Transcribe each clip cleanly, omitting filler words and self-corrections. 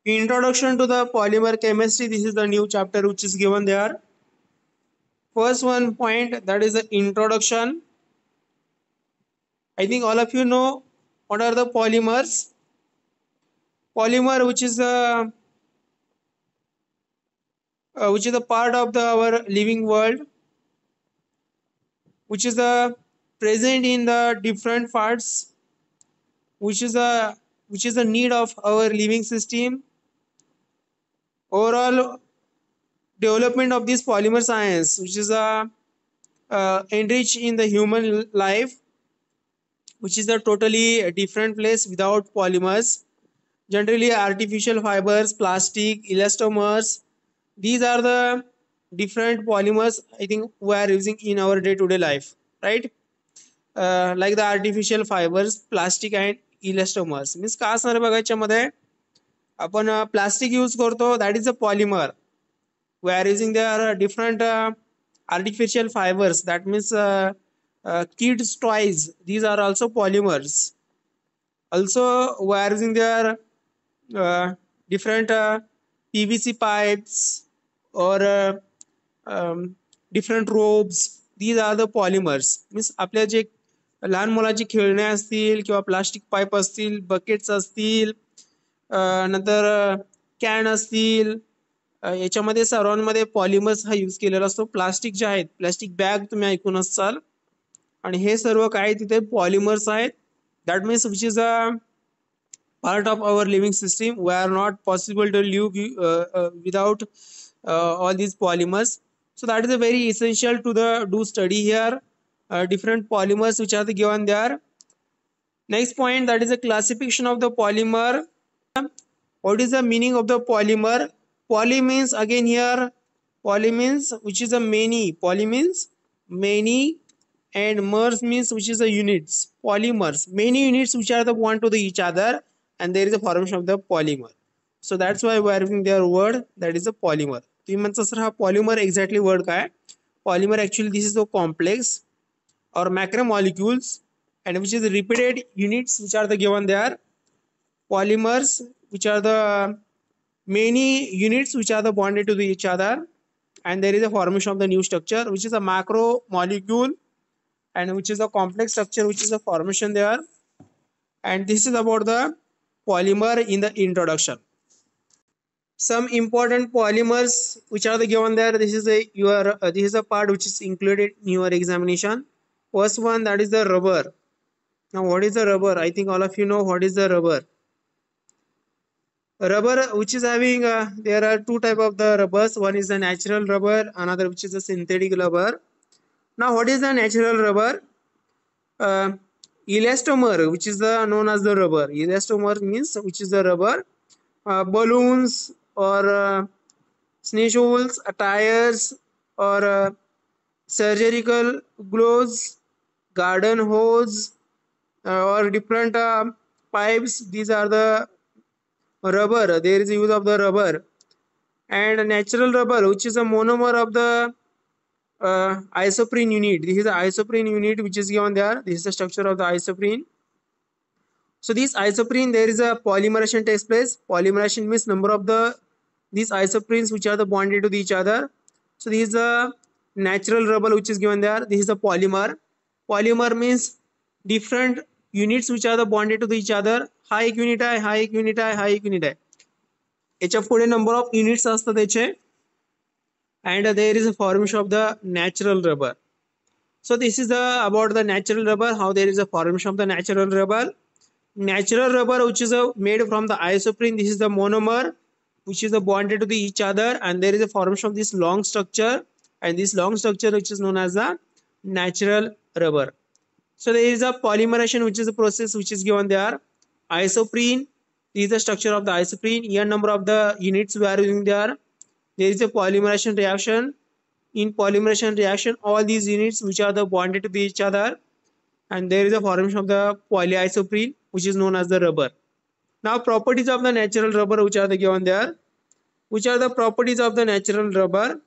Introduction to the polymer chemistry. This is the new chapter which is given there. First one point, that is the introduction. I think all of you know what are the polymers. Polymer, which is a part of our living world, which is present in the different parts, which is a need of our living system. Overall development of this polymer science, which is enriched in the human life, which is a totally different place without polymers. Generally, artificial fibers, plastic, elastomers, these are the different polymers I think we are using in our day-to-day life, right? Like the artificial fibers, plastic and elastomers. Means का असणार बघा याच्यामध्ये आपण plastic use करतो, that is a polymer. We are using their different artificial fibers, that means kids toys, these are also polymers. Also we are using their different PVC pipes or different ropes, these are the polymers. means आपल्या जे लहान मुलाची खेळणे असतील किंवा plastic pipe असतील, buckets असतील, नंतर can असतील, याच्यामध्ये सर्वांमध्ये पॉलिमर्स हा यूज केलेला असतो. प्लास्टिक जे आहेत, प्लास्टिक बॅग तुम्ही ऐकून असाल, आणि हे सर्व काय तिथे पॉलिमर्स आहेत. That means which is a part of our living system. We are not possible to live without all these polymers. So that is a very essential to the do study here. Different polymers which are given there. Next point, that is a classification of the polymer. What is the meaning of the polymer? Poly means again here, poly means which is a many, poly means many, and mers means which is a units. Polymers, many units which are the one to the each other, and there is a formation of the polymer. So that's why we are using their word, that is a polymer. तुम्ही म्हणता sir हा polymer exactly word काय? Polymer actually this is a complex or macromolecules and which is repeated units which are the given there. Polymers which are the many units which are the bonded to each other, and there is a formation of the new structure which is a macromolecule, and which is a complex structure which is a formation there. And this is about the polymer in the introduction. Some important polymers which are the given there. This is a part which is included in your examination. First one, that is the rubber. Now what is the rubber? I think all of you know what is the rubber. Rubber which is having there are two type of the rubbers. One is the natural rubber, another which is a synthetic rubber. Now what is the natural rubber? Elastomer, which is the known as the rubber. Elastomer means which is the rubber. Balloons or snowballs, tires, or surgical gloves, garden hose, or different pipes, these are the rubber. There is use of the rubber. And natural rubber which is a monomer of the isoprene unit. This is the isoprene unit which is given there. This is the structure of the isoprene. So this isoprene, there is a polymerization takes place. Polymerization means number of these isoprenes which are the bonded to each other. So this is a natural rubber which is given there. This is a polymer. Polymer means different units which are the bonded to each other. हा एक unit आहे, हा एक unit आहे, हा एक unit आहे. याच्या पुढे नंबर ऑफ युनिट्स असतात त्याचे. And there is a formation of the natural rubber. So this is about the natural rubber, how there is a formation of the natural rubber. Natural rubber which is made from the isoprene. This is the monomer which is bonded to each other, and there is a formation of this long structure, and this long structure which is known as the natural rubber. So there is a polymerization which is a process which is given there. Isoprene, this is the structure of the isoprene. Here number of the units we are using there. There is a polymerization reaction. In polymerization reaction, all these units which are the bonded to each other, and there is a formation of the polyisoprene which is known as the rubber. Now properties of the natural rubber which are the given there. Which are the properties of the natural rubber?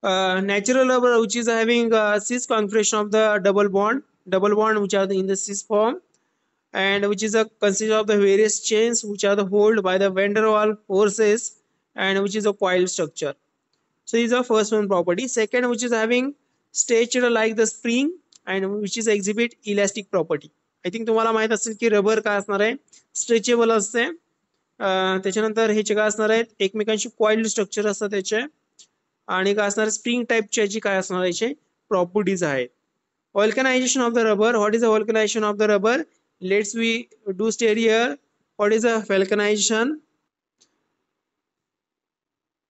Natural rubber which is having cis configuration of the double bond which are in the cis form, and which is a consist of the various chains which are the hold by the van der Waals forces, and which is a coil structure. So this is the first one property. Second, which is having stretched like the spring and which is exhibit elastic property. I think तुम्हाला माहित असेल की rubber काय असणार आहे, stretchable असते. त्याच्यानंतर ह्याचे काय असणार आहेत, एकमेकांशी कॉइल्ड स्ट्रक्चर असतात त्याचे, आणि काय असणार स्प्रिंग टाइपची याची काय असणार याचे प्रॉपर्टीज आहेत. Vulcanization of the rubber. What is the vulcanization of the rubber? Let's we do study here. What is the vulcanization?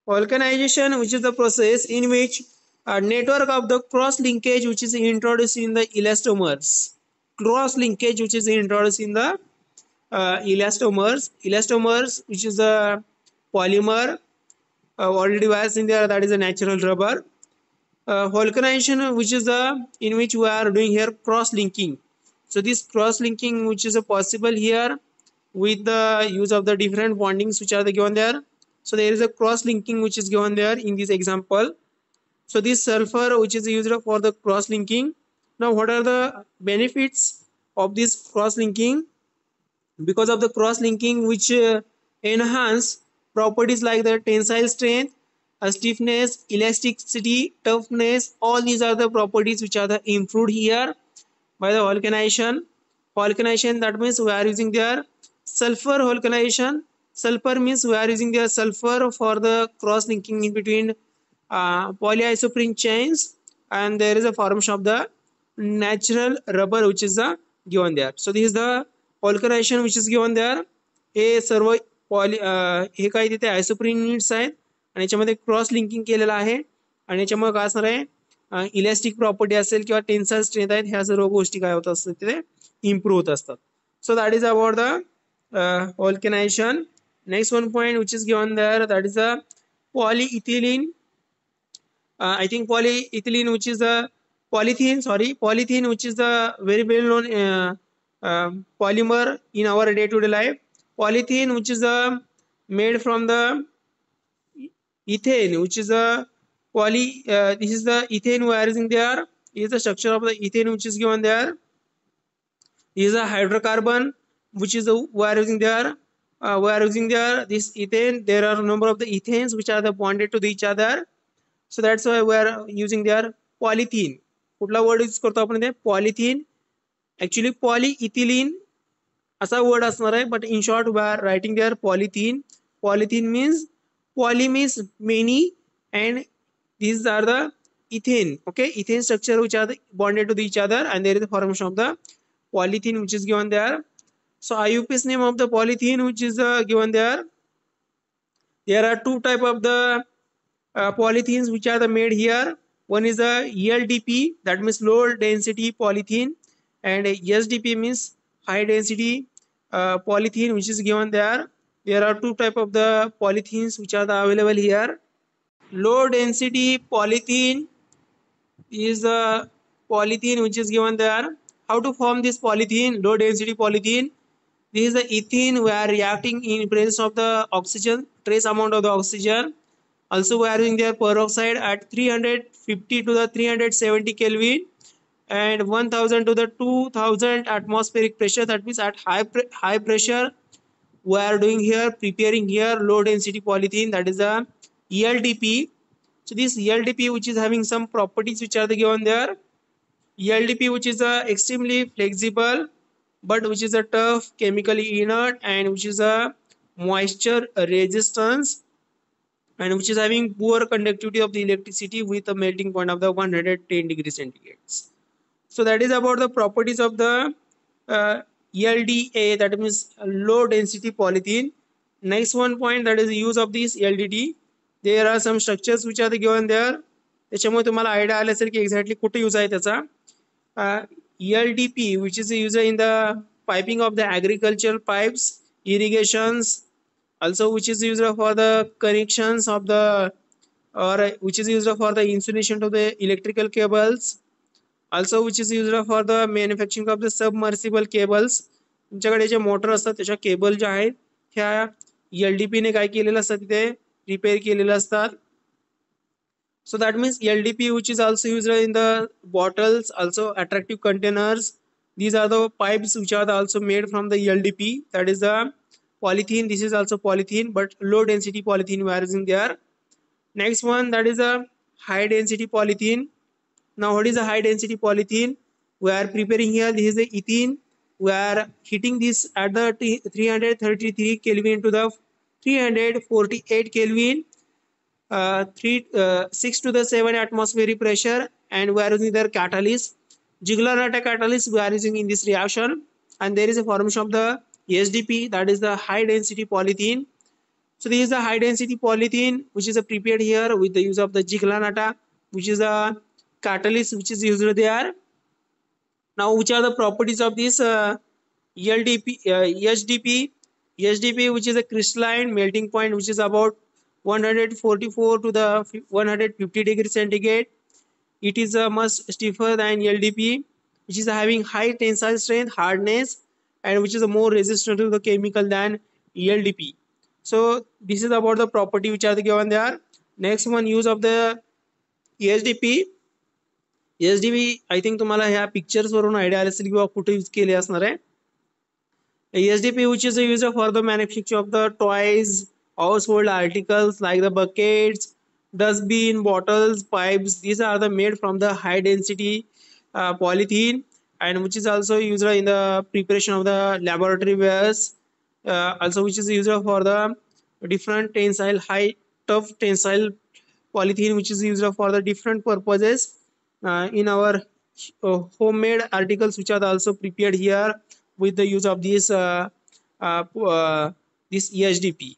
Vulcanization, which is the process in which a network of the cross linkage which is introduced in the elastomers. Cross linkage which is introduced in the elastomers. Elastomers, which is a polymer already was in there, that is a natural rubber. Vulcanization, which is in which we are doing here cross linking. So this cross linking which is possible here with the use of the different bondings which are given there. So there is a cross linking which is given there in this example. So this sulfur which is used for the cross linking. Now what are the benefits of this cross linking? Because of the cross linking which enhance properties like the tensile strength, stiffness, elasticity, toughness, all these are the properties which are the improved here by the vulcanization. Vulcanization, that means we are using their sulfur vulcanization. Sulfur means we are using their sulfur for the cross linking in between polyisoprene chains, and there is a formation of the natural rubber which is given there. So this is the vulcanization which is given there. हे सर्व हे काय तिथे आयसोप्रीन units आहेत आणि याच्यामध्ये cross linking केलेलं आहे, आणि याच्यामुळे काय असणार आहे इलास्टिक प्रॉपर्टी असेल किंवा टेन्साइल स्ट्रेंथ आहेत, ह्या सर्व गोष्टी काय होत असतात तिथे इम्प्रूव्ह होत असतात. So that is about the vulcanization. Next one point which is given there, that is the polyethylene. I think polyethylene which is the polythene which is the very well known polymer in our day-to-day life. Polythene which is made from the ethane, which is a this is the ethane we are using there. This is the structure of the ethane which is given there. This is a hydrocarbon which is we are using there. We are using there this ethane. There are a number of the ethanes which are the bonded to each other. So that's why we are using there polythene. कुठला word use करतो आपण ते polythene. Actually polyethylene असा word असणार आहे, but in short we are writing there polythene. Polythene means poly means many and these are the ethane. Okay, ethane structure which are bonded to each other, and there is the formation of the polythene which is given there. So IUPAC's name of the polythene which is given there. There are two type of the polythenes which are made here. One is the ELDP, that means low density polythene, and SDP means high density polythene which is given there. There are two type of the polythenes which are available here. Low density polythene is the polythene which is given there. How to form this polythene, low density polythene? This is the ethene we are reacting in presence of the oxygen, trace amount of the oxygen. Also we are using their peroxide at 350 to the 370 Kelvin and 1000 to the 2000 atmospheric pressure. That means at high pressure we are doing here, preparing here low density polythene, that is a ELDP. So this ELDP which is having some properties which are given there. ELDP which is extremely flexible but which is a tough, chemically inert, and which is a moisture resistance, and which is having poor conductivity of the electricity with a melting point of the 110 degrees centigrade. So that is about the properties of the ELDA, that means low density polythene. Next one point, that is the use of this ELDT. There are some structures which are given there. त्याच्यामुळे तुम्हाला idea आला असेल की exactly कुठे use आहे त्याचा. ELDP which is used in the piping of the agricultural pipes, irrigations, also which is used for the connections of the, or which is used for the insulation of the electrical cables, also which is used for the manufacturing of the submersible cables. तुमच्याकडे जे motor असतात त्याच्या cable ज्या आहेत ह्या ELDP ने काय केलेलं असतं तिथे रिपेअर केलेलं असतात. So that means ELDP which is also used in the bottles, also attractive containers, These are the pipes which are also made from the LDP, that is the polythene. This is also polythene, but low density polythene we are using there. Next one, that is a high density polythene. Now what is a high density polythene? We are preparing here, this is the ethene. We are heating this at the 333 Kelvin to the 348 Kelvin, 6 to the 7 atmospheric pressure, and we are using their catalyst. Ziegler-Natta catalyst we are using in this reaction, and there is a formation of the SDP, that is the high density polythene. So this is the high density polythene which is prepared here with the use of the Ziegler-Natta, which is a catalyst which is used there. Now, which are the properties of this LDP, HDP? HDP, which is a crystalline melting point, which is about 144 to the 150 degrees centigrade. It is much stiffer than LDP, which is having high tensile strength, hardness, and which is more resistant to the chemical than LDP. So this is about the property which are given there. Next one, use of the HDP. HDP I think तुम्हाला ह्या pictures वरून idea आली असेल किंवा कुठे use केले असणार आहे. HDP, which is used for the manufacture of the toys, household articles like the buckets, dustbin, bottles, pipes. These are the made from the high density polythene, and which is also used in the preparation of the laboratory wares. Also, which is used for the different tensile, high tough tensile polythene, which is used for the different purposes in our homemade articles, which are also prepared here with the use of this this EHDP.